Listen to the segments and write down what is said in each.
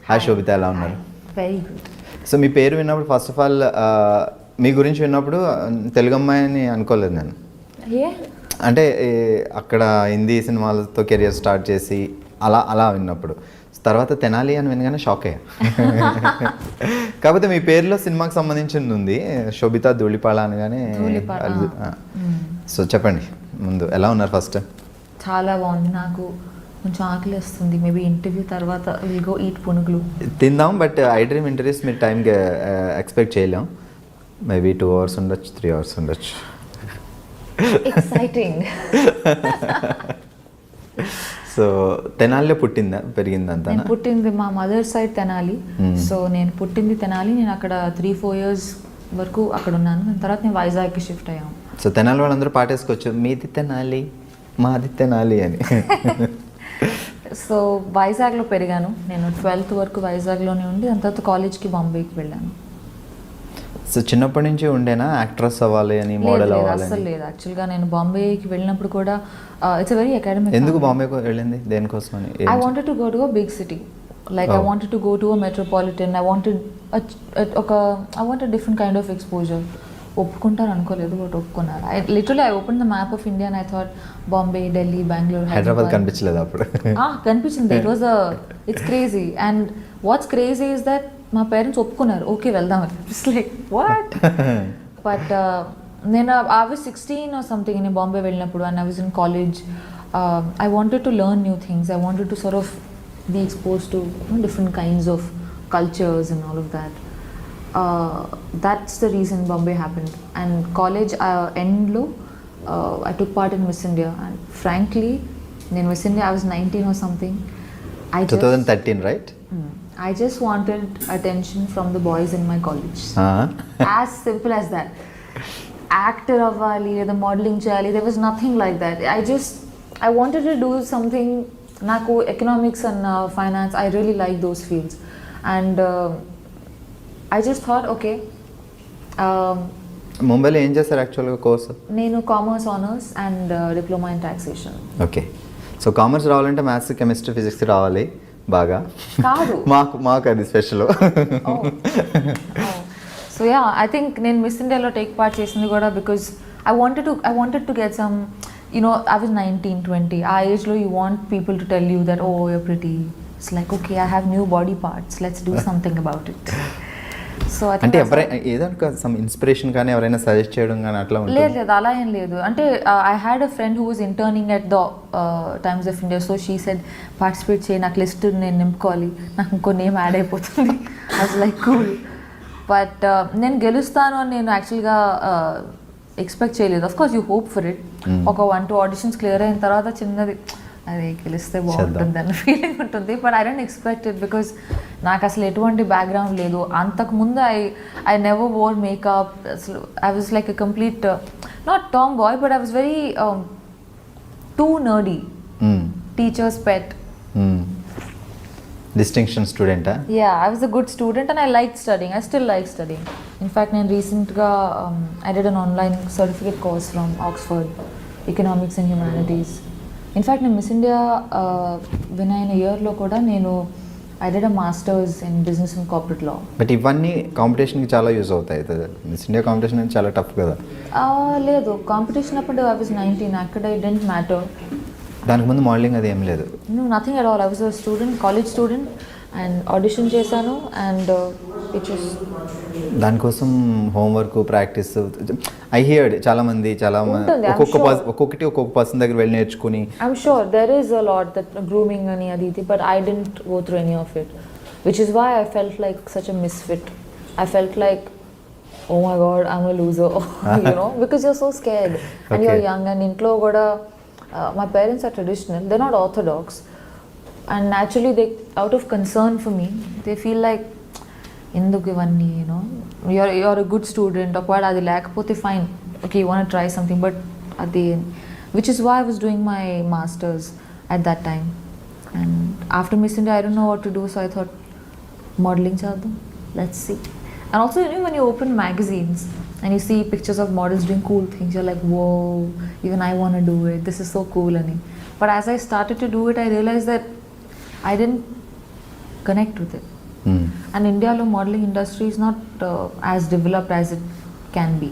Hi శోభిత, ఎలా ఉన్నారు? Very good. So మీ పేరు విన్నప్పుడు ఫస్ట్ ఆఫ్ ఆల్ మీ గురించి విన్నప్పుడు తెలుగు అమ్మాయిని అనుకోలేదు నేను. అంటే అక్కడ హిందీ సినిమాలతో కెరియర్ స్టార్ట్ చేసి అలా అలా విన్నప్పుడు, తర్వాత తెనాలి అని వినగానే షాక్ అయ్యా. కాకపోతే మీ పేరులో సినిమాకి సంబంధించింది ఉంది, శోభితా దులిపాల అనగానే. సో చెప్పండి ముందు, ఎలా ఉన్నారు? ఫస్ట్ చాలా బాగుంది. నాకు కొంచెం ఆకలి వస్తుంది. మేబీ ఇంటర్వ్యూ తర్వాత విల్ గో ఈట్ పునుగులు తిందాం. బట్ ఐ డ్రీమ్ ఇంటర్వ్యూస్ మీరు టైంకి ఎక్స్పెక్ట్ చేయలేం. మేబీ 2 hours ఉండొచ్చు, 3 hours ఉండొచ్చు. ఎక్సైటింగ్. సో తెనాలిలో పుట్టిందా, పెరిగిందంతా? నేను పుట్టింది మా మదర్ సైడ్ తెనాలి. సో నేను పుట్టింది తెనాలి. నేను అక్కడ 3-4 years వరకు అక్కడ ఉన్నాను. దాని తర్వాత నేను వైజాగ్కి షిఫ్ట్ అయ్యాము. సో తెనాలి వాళ్ళందరూ పాటేసుకోవచ్చు, మీది తెనాలి మాది తెనాలి అని. సో వైజాగ్లో పెరిగాను. నేను 12th వరకు వైజాగ్లోనే ఉండి దాని తర్వాత కాలేజ్కి బాంబేకి వెళ్ళాను. సో చిన్నప్పటి నుంచి ఉండేనా యాక్ట్రెస్ అవ్వాలి అని, మోడల్ అవ్వాలి? అసలు లేదు. యాక్చువల్గా నేను బాంబేకి వెళ్ళినప్పుడు కూడా ఇట్స్ వెరీ అకాడమిక్. ఎందుకు బాంబేకి వెళ్ళింది, దేనికోసం అని? I wanted to go to a big city. Like I wanted to go to a metropolitan. I wanted different kind of exposure. ఒప్పుకుంటారు అనుకోలేదు, బట్ ఒప్పుకున్నారు. I open the map of India and I thought Bombay, Delhi, Bengaluru, Hyderabad కనిపించలేదు అప్పుడు? కనిపించింది. It's crazy. And what's crazy is that మా parents ఒప్పుకున్నారు, okay వెళ్దామని. It's like what. But నేను ఐ వాజ్ 16 or something నేను బాంబే వెళ్ళినప్పుడు, and I was in college. I wanted to learn new things. I wanted to sort of be expose to different kinds of cultures and all of that. That's the reason Bombay happened. And college endlo I took part in Miss India, and frankly in Miss India I was 19 or something. 2013, right? I just wanted attention from the boys in my college. As simple as that. Actor avvali, the modeling cheyali, there was nothing like that. I wanted to do something. Naku economics and finance, I really like those fields. And I just thought, okay. ముంబైలో ఏం చేస్తారు యాక్చువల్గా course? నేను commerce honours and diploma in taxation. Okay. So commerce రావాలంటే maths, chemistry, physics రావాలి బాగా. కాదు, మాకు అది special. So ya, I think నేను మిస్ ఇండియాలో టేక్ పార్ట్ చేసింది కూడా because I wanted to get some, I was 19-20. ఆ ఏజ్లో you want people to tell you that oh you're pretty. It's like okay, I have new body parts, let's do something about it. So అంటే ఎవరైనా ఏదైనా some inspiration కానీ ఎవరైనా suggest చేయడం కానీ అట్లా లేదు, అలా ఏం లేదు. అంటే I had a friend who was interning at the Times of India. So she said participate చేయి, నాకు లిస్ట్ నేను నింపుకోవాలి, నాకు ఇంకో నేమ్ యాడ్ అయిపోతుంది. I was like cool. But నేను గెలుస్తాను అని నేను యాక్చువల్గా ఎక్స్పెక్ట్ చేయలేదు. Of course you hope for it. ఒక 1-2 auditions క్లియర్ అయిన తర్వాత చిన్నది అదే గెలిస్తే బాగుంటుంది అన్న ఫీలింగ్ ఉంటుంది. But I don't expect it because నాకు అసలు ఎటువంటి బ్యాక్గ్రౌండ్ లేదు. అంతకుముందు ఐ నెవర్ వోర్ మేకప్. అసలు I was like a complete not tomboy, but I was very too nerdy, teachers pet. Distinction స్టూడెంటా? Yeah, I was a good student and I like studying. I still like studying. In fact నేను రీసెంట్గా I did an online certificate course from Oxford, economics and humanities. In fact నేను miss India win అయిన ఇయర్లో కూడా నేను I did a masters in business and corporate law. But ఇవన్నీ కాంపిటీషన్కి చాలా use అవుతాయి. మిస్ ఇండియా కాంపిటీషన్ అనేది చాలా టఫ్ కదా? లేదు, కాంపిటీషన్ అప్పుడు ఐ వాజ్ 19. అక్కడ ఇట్ డెంట్ మ్యాటర్. దానికి ముందు మోడలింగ్ అది ఏం లేదు? Nothing at all. I was a student, college student, and audition చేశాను అండ్ పిక్చర్స్. దానికోసం హోంవర్క్, ప్రాక్టీస్ ఐ హియర్డ్ చాలామంది ఒక్కొక్కటి ఒక్కొక్క పర్సన్ దగ్గర వెళ్ళి నేర్చుకుని. I'm sure there is a lot that grooming అని అది ఇది, but I didn't go through any of it, which is why I felt like such a misfit. I felt like oh my god, I'm a loser. Because you're so scared and you're young, and intlo kuda my parents are traditional, they're not orthodox, and naturally they, out of concern for me, they feel like enduku ivanni, you're a good student, okvada adi lekapothe fine, okay, you want to try something, but adi, which is why I was doing my masters at that time. And after Miss India I don't know what to do, so I thought modeling chadam, let's see. And also, when you open magazines and you see pictures of models doing cool things, you're like, whoa, even I want to do it, this is so cool. But as I started to do it, I realized that I didn't connect with it. And India's modeling industry is not as developed as it can be,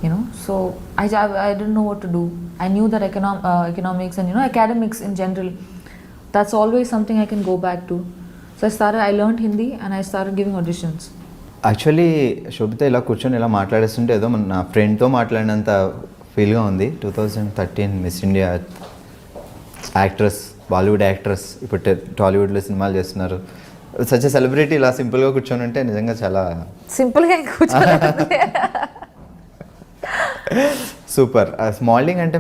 you know. So I didn't know what to do. I knew that economics and, you know, academics in general, that's always something I can go back to. So I learned Hindi and I started giving auditions. Actually Sobhita ఇలా కూర్చొని ఇలా మాట్లాడేస్తుంటే ఏదో నా ఫ్రెండ్తో మాట్లాడినంత ఫీల్గా ఉంది. 2013 miss India actress, Bollywood actress, ఇప్పుడు టాలీవుడ్లో సినిమాలు చేస్తున్నారు. సచ్ సెలబ్రిటీ ఇలా సింపుల్గా కూర్చొని ఉంటే నిజంగా చాలా సింపుల్గా కూర్చొని సూపర్. స్మాలింగ్ అంటే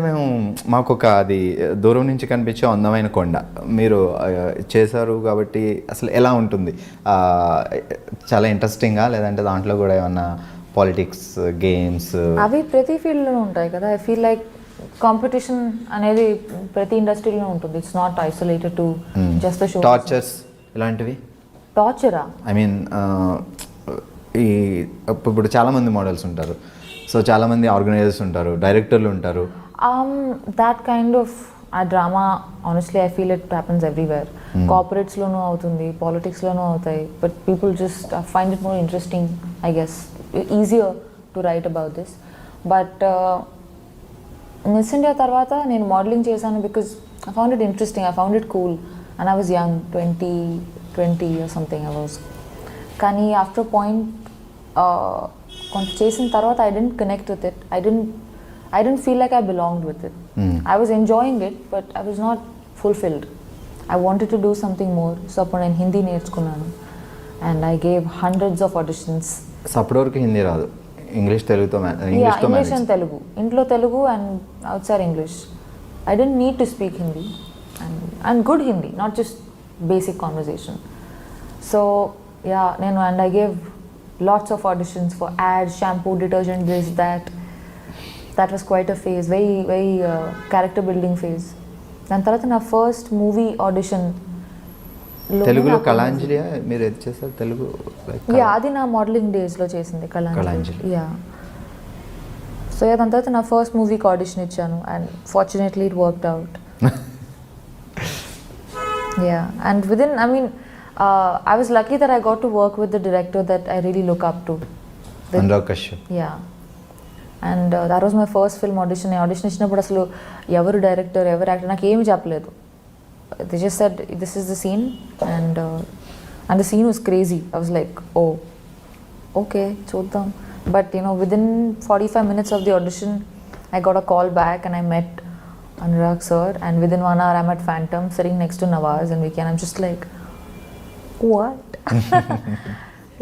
మాకు ఒక అది దూరం నుంచి కనిపించే అందమైన కొండ మీరు చేశారు కాబట్టి అసలు ఎలా ఉంటుంది? చాలా ఇంట్రెస్టింగ్గా, లేదంటే దాంట్లో కూడా ఏమన్నా పాలిటిక్స్, గేమ్స్ అవి ప్రతి ఫీల్డ్లో ఉంటాయి కదా. ఐ ఫీల్ లైక్ కాంపిటీషన్ అనేది ప్రతి ఇండస్ట్రీలో ఉంటుంది. It's not isolated to just the show. Tortures ఇలాంటివి? టార్చరా? ఐ మీన్ ఈ ఇప్పుడు చాలామంది మోడల్స్ ఉంటారు, సో చాలామంది ఆర్గనైజర్స్ ఉంటారు, డైరెక్టర్లు ఉంటారు. That kind of a drama honestly I feel it happens everywhere. కార్పొరేట్స్లోనూ అవుతుంది, పాలిటిక్స్లోనూ అవుతాయి. But people just find it more interesting, I guess, easier to write about this. But Miss India తర్వాత నేను మోడలింగ్ చేశాను because I found it interesting, I found it cool. And I was young, 20 or something I was. కానీ after point కొంత చేసిన తర్వాత I didn't connect with it. I dent feel like I belonged with it. I was enjoying it but I was not fulfilled. I wanted to do something more. So అప్పుడు నేను హిందీ నేర్చుకున్నాను and I gave hundreds of auditions. So అప్పటి వరకు హిందీ రాదు, English తెలుగుతో? English and Telugu, ఇంట్లో Telugu and outside English. I didn't need to speak Hindi and good Hindi, not just basic conversation. So yeah, and I gave lots of auditions for ads, shampoo, detergent, this, that. That was quite a phase, very character building phase. దాని తర్వాత నా first movie audition తెలుగులో కళాంజలి మీరు ఏది చేస్తారు? తెలుగు అది నా modelling డేస్లో చేసింది కళాంజలి. సో దాని తర్వాత నా ఫస్ట్ మూవీకి ఆడిషన్ ఇచ్చాను and fortunately it worked out. Yeah, and within, I mean, I was lucky that I got to work with the director that I really look up to. Naga Chaitanya. Yeah, and that was my first film audition. I audition ఇచ్చినప్పుడు అసలు ఎవరు director, ఎవరు actor నాకు ఏమి చెప్పలేదు. They just said this is the scene and the scene was crazy. I was like, oh, okay, చూద్దాం. But you know, within 45 minutes of the audition, I got a call back and I met Anurag sir, and within 1 hour I'm at Phantom sitting next to Nawaz and Vicky, and I'm just like, what?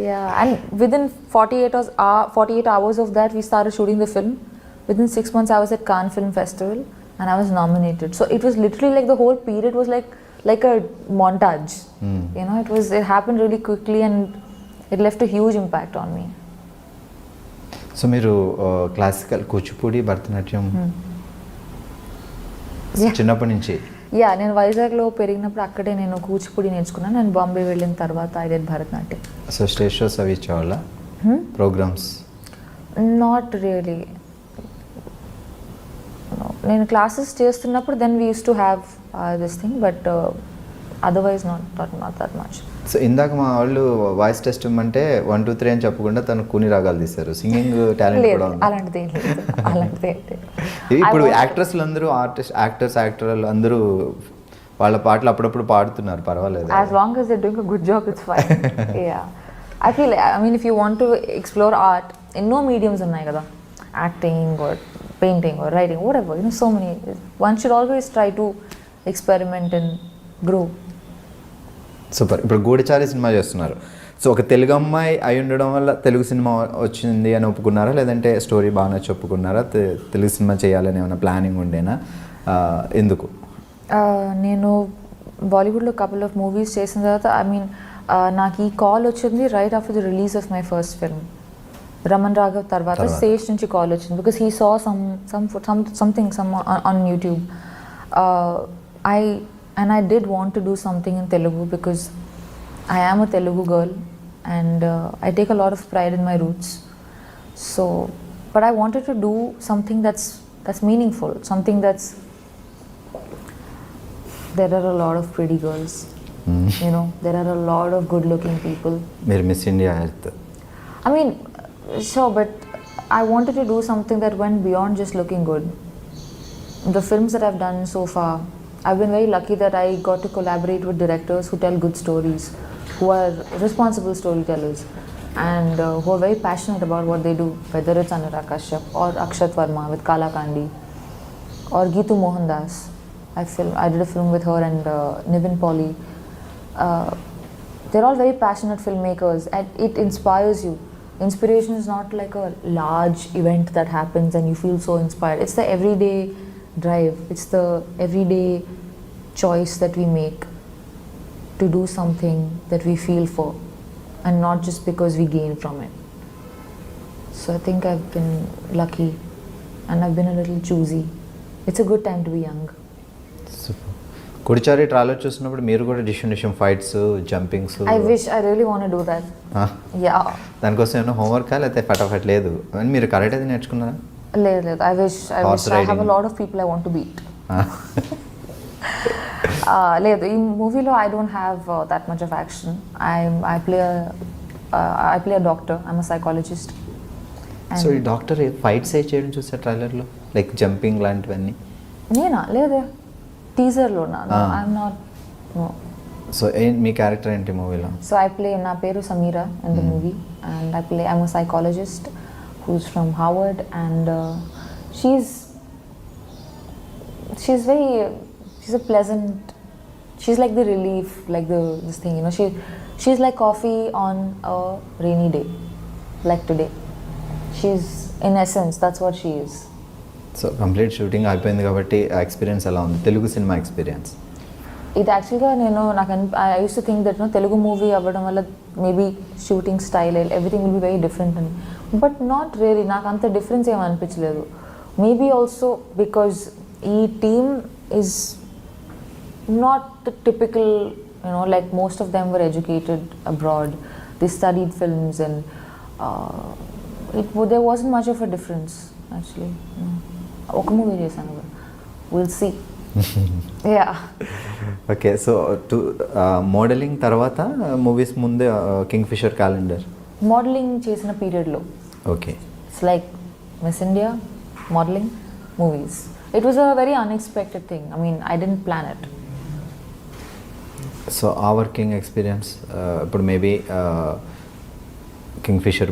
Yeah, and within 48 hours of that we started shooting the film. Within 6 months I was at Cannes Film Festival and I was nominated. So it was literally like the whole period was like a montage. You know, it happened really quickly and it left a huge impact on me. So మీరు classical, Kuchipudi, Bharatanatyam చిన్నప్పటి నుంచి? నేను వైజాగ్లో పెరిగినప్పుడు అక్కడే నేను కూచిపూడి నేర్చుకున్నాను. నేను బాంబే వెళ్ళిన తర్వాత I did Bharatanatyam. So stage shows అవి ఇచ్చేవాళ్ళ ప్రోగ్రామ్స్? Not really. నేను క్లాసెస్ చేస్తున్నప్పుడు then we use to have this thing, but otherwise not that much. So ఇందాక మా వాళ్ళు వాయిస్ టెస్ట్ ఇమ్మంటే 1 2 3 అని చెప్పకుండా తను కూని రాగాలు తీశారు. సింగింగ్ టాలెంట్ కూడా ఉంది? అలాంటిది ఇప్పుడు యాక్ట్రెస్లు అందరూ యాక్టర్లు అందరూ వాళ్ళ పాటలు అప్పుడప్పుడు పాడుతున్నారు, పర్వాలేదు. As long as they're doing a good job, it's fine. Yeah, I mean if you want to explore art, ఎన్నో మీడియమ్స్ ఉన్నాయి కదా, acting or painting or writing, whatever, you know, so many. One should always try to experiment and grow. Super. ఇప్పుడు గూఢచారి cinema చేస్తున్నారు. So ఒక తెలుగు అమ్మాయి అయి ఉండడం వల్ల తెలుగు సినిమా వచ్చింది అని ఒప్పుకున్నారా, లేదంటే స్టోరీ బాగా నచ్చి ఒప్పుకున్నారా? తెలుగు సినిమా చేయాలని ఏమైనా ప్లానింగ్ ఉండేనా? ఎందుకు? నేను బాలీవుడ్లో కపుల్ ఆఫ్ మూవీస్ చేసిన తర్వాత నాకు ఈ కాల్ వచ్చింది right after the release of my first film Raman Raghav. తర్వాత స్టేజ్ నుంచి కాల్ వచ్చింది because he saw something on YouTube. I did want to do something in Telugu because I am a Telugu girl and I take a lot of pride in my roots. So, but I wanted to do something that's meaningful, something that's, there are a lot of pretty girls You know, there are a lot of good looking people. మీరు miss India earth. I mean, sure, but I wanted to do something that went beyond just looking good. The films that I've done so far, I've been very lucky that I got to collaborate with directors who tell good stories, who are responsible storytellers, and who are very passionate about what they do, whether it's Anurag Kashyap or Akshat Verma with Kala Kandi, or Geetu Mohandas. I did a film with her and Nivin Pauly. They're all very passionate filmmakers, and it inspires you. Inspiration is not like a large event that happens and you feel so inspired. It's the everyday drive. It's the everyday choice that we make to do something that we feel for, and not just because we gain from it. So I think I've been lucky, and I've been a little choosy. It's a good time to be young. Super. Goodachari trailer చూసినప్పుడు మీరు కూడా distribution fights jumpings I wish I really want to do that. Yeah. దానికోసం ఏమైనా హోంవర్కా లేకపోతే ఫటాఫట్ లేదు అని మీరు కరెక్ట్ అది నేర్చుకున్నారా? లేదు. I wish Horse I have a riding. lot of people I want to beat. లేదు, ఈ మూవీలో I don't have that much of action. I play a doctor. I'm a psychologist. So ఈ డాక్టర్ ఫైట్స్ ఏ చేయడం చూసారు ట్రైలర్లో, like jumping లాంటివన్నీ? నేనా? లేదే, టీజర్లోనా? I'm not. నో. సో మీ క్యారెక్టర్ ఏంటి మూవీలో? So I play, నా పేరు Samira in the movie, and I'm a psychologist who's from Harvard, and she's a pleasant, she's like the relief, like this thing, you know, she's like coffee on a rainy day, like today. She's, in essence, that's what she is. So complete shooting అయిపోయింది కాబట్టి ఆ experience ఎలా ఉంది, Telugu cinema experience? ఇది యాక్చువల్గా I use to think that Telugu movie అవ్వడం వల్ల maybe shooting style everything will be very different అని, బట్ నాట్ రియలీ. నాకు అంత డిఫరెన్స్ ఏమీ అనిపించలేదు. మేబీ ఆల్సో బికాజ్ ఈ team is not the typical, you know, like most of them were educated abroad, they studied films, and there wasn't much of a difference actually. ఒక movie చేశాను, will see. Yeah. Okay. So modelling తర్వాత movies ముందే king fissure calendar modelling చేసిన పీరియడ్లో. Okay. It's like Miss India, modelling, movies. It was a very unexpected thing. I mean, I didn't plan it. So ఆ working experience ఇప్పుడు maybe Kingfisher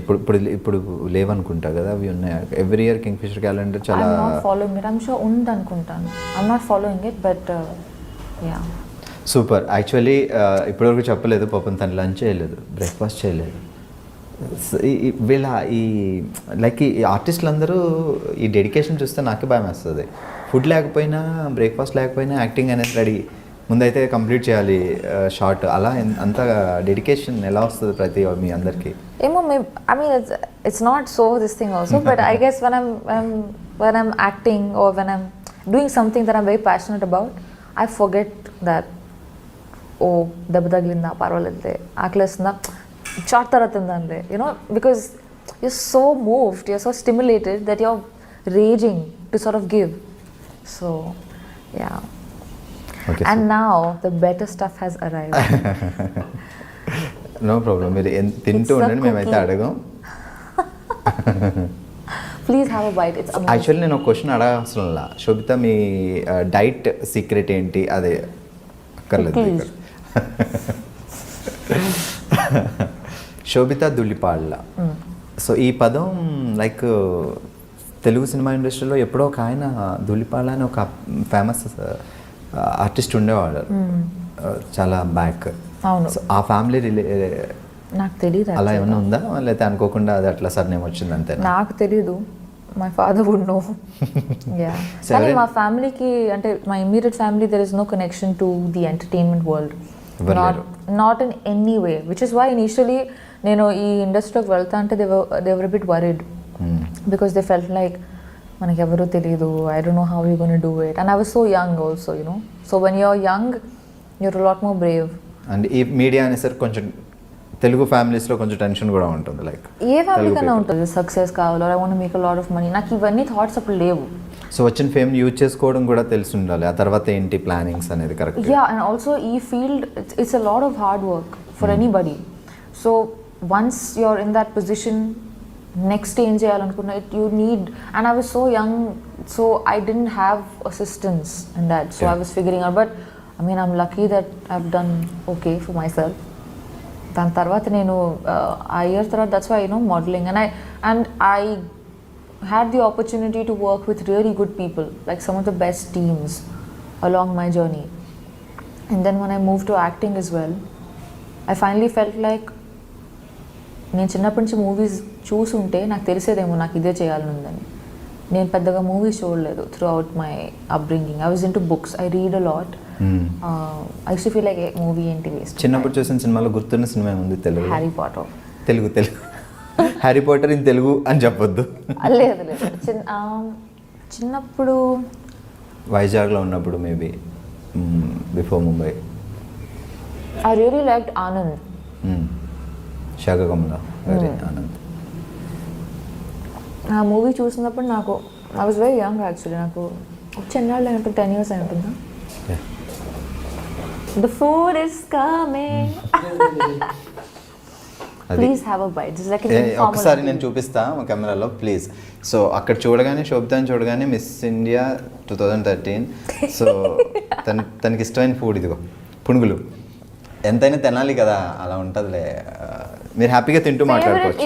ఇప్పుడు లేవనుకుంటా కదా, అవి ఉన్నాయి every year Kingfisher calendar చాలా. I'm not following it. I'm sure ఉంది అనుకుంటాను. I'm not following it, but yeah. Super. Actually ఇప్పటివరకు చెప్పలేదు, పాపం తను లంచ్ చేయలేదు, బ్రేక్ఫాస్ట్ చేయలేదు. వీళ్ళ ఈ లైక్ ఈ ఆర్టిస్టులు అందరూ ఈ డెడికేషన్ చూస్తే నాకే భయం వేస్తుంది. ఫుడ్ లేకపోయినా, బ్రేక్ఫాస్ట్ లేకపోయినా యాక్టింగ్ అనేది రెడీ, ముందైతే కంప్లీట్ చేయాలి షార్ట్, అలా అంత డెడికేషన్ ఎలా వస్తుంది ప్రతి మీ అందరికీ? ఏమో, I mean, it's not so this thing also, but I guess when I'm acting or when I'm doing something that I'm very passionate about, I forget that, oh, దెబ్బ తగిలిందా, పర్వాలేదులే, ఆకలేస్తుందా, షార్ట్ తర్వాత తిందాంలే, you know, because you're so moved, you're so stimulated that you're raging to sort of give. So, yeah. Okay, and so now the better stuff has arrived. No problem, మీరు తింటూ ఉండండి, మేమైతే అడగం. Please have a bite. It's amazing. Actually నేను ఒక question అడగాల్సిన, శోభిత మీ diet secret ఏంటి? అదే అక్కర్లేదు. శోభిత దులిపాళ్ళ. సో ఈ పదం లైక్ తెలుగు సినిమా ఇండస్ట్రీలో ఎప్పుడో ఒక ఆయన దులిపాళ్ళ అని ఒక ఫేమస్ ఆర్టిస్ట్ ఉండేవాడు చాలా బ్యాక్. అవును. సో ఆ ఫ్యామిలీ నాకు తెలియదు అలా ఏమైనా ఉందా, లేకపోతే అనుకోకుండా అది అట్లా సర్నేమ్ వచ్చింది అంతే? నాకు తెలియదు. My father would know. Yeah. కానీ మా ఫ్యామిలీకి, అంటే మా immediate family, there is no connection to the entertainment world, not in any way, which is why initially నేను ఈ ఇండస్ట్రీలోకి వెళ్తా అంటే they were bit worried, because they felt like మనకి ఎవరూ తెలియదు, I don't know how you gonna do it, and I was so young also, you know. So when you're young you're lot more Brave. And ఈ media అనేసరి కొంచెం తెలుగు ఫ్యామిలీస్లో కొంచెం tension కూడా ఉంటుంది, like ఏ family కన్నా ఉంటుంది, సక్సెస్ కావాలి, I want make a lot of money. నాకు ఇవన్నీ థాట్స్ అప్పుడు లేవు. సో వచ్చిన ఫేమ్ యూజ్ చేసుకోవడం కూడా తెలిసి ఉండాలి, ఆ తర్వాత ఏంటి ప్లానింగ్స్ అనేది correct. Yeah, and also e-field, it's a lot of hard work for anybody. So once you're in that position, next ఏం చేయాలనుకున్నా you need, and I was so young, so I didn't have assistance in that, so I was figuring out, but I mean I'm lucky that I've done okay for myself. దాని తర్వాత నేను ఆ year తర్వాత that's why modeling, and I had the opportunity to work with really good people, like some of the best teams along my journey. And then when I moved to acting as well, I finally felt like నేను చిన్నప్పటి నుంచి movies చూసుంటే నాకు తెలిసేదేమో నాకు ఇదే చేయాలని ఉందని. నేను పెద్దగా మూవీస్ చూడలేదు throughout my upbringing. I was into books, I read a lot. I use to feel like movie ఏంటి వేస్ట్. చిన్నప్పుడు చూసిన సినిమాలో గుర్తున్న సినిమా ఉంది Telugu? Harry Potter. Telugu Harry Potter in Telugu అని చెప్పొద్దు. లేదు చిన్నప్పుడు వైజాగ్లో ఉన్నప్పుడు maybe before Mumbai. I really liked Anand. శాఖకమల ఆనంద్. ఆ మూవీ చూసినప్పుడు నాకు I was very young actually. నాకు చెన్నాళ్ళు అయినప్పుడు 10 years అయి ఉంటుందా. The food is coming, please have a bite. ఒకసారి నేను చూపిస్తా మా కెమెరాలో ప్లీజ్. సో అక్కడ చూడగానే శోభితాని చూడగానే మిస్ ఇండియా 2013. సో తనకి ఇష్టమైన ఫుడ్ ఇదిగో పునుగులు. ఎంతైనా తినాలి కదా, అలా ఉంటుందిలే. మీరు హ్యాపీగా తింటూ మాట్లాడుకోవచ్చు.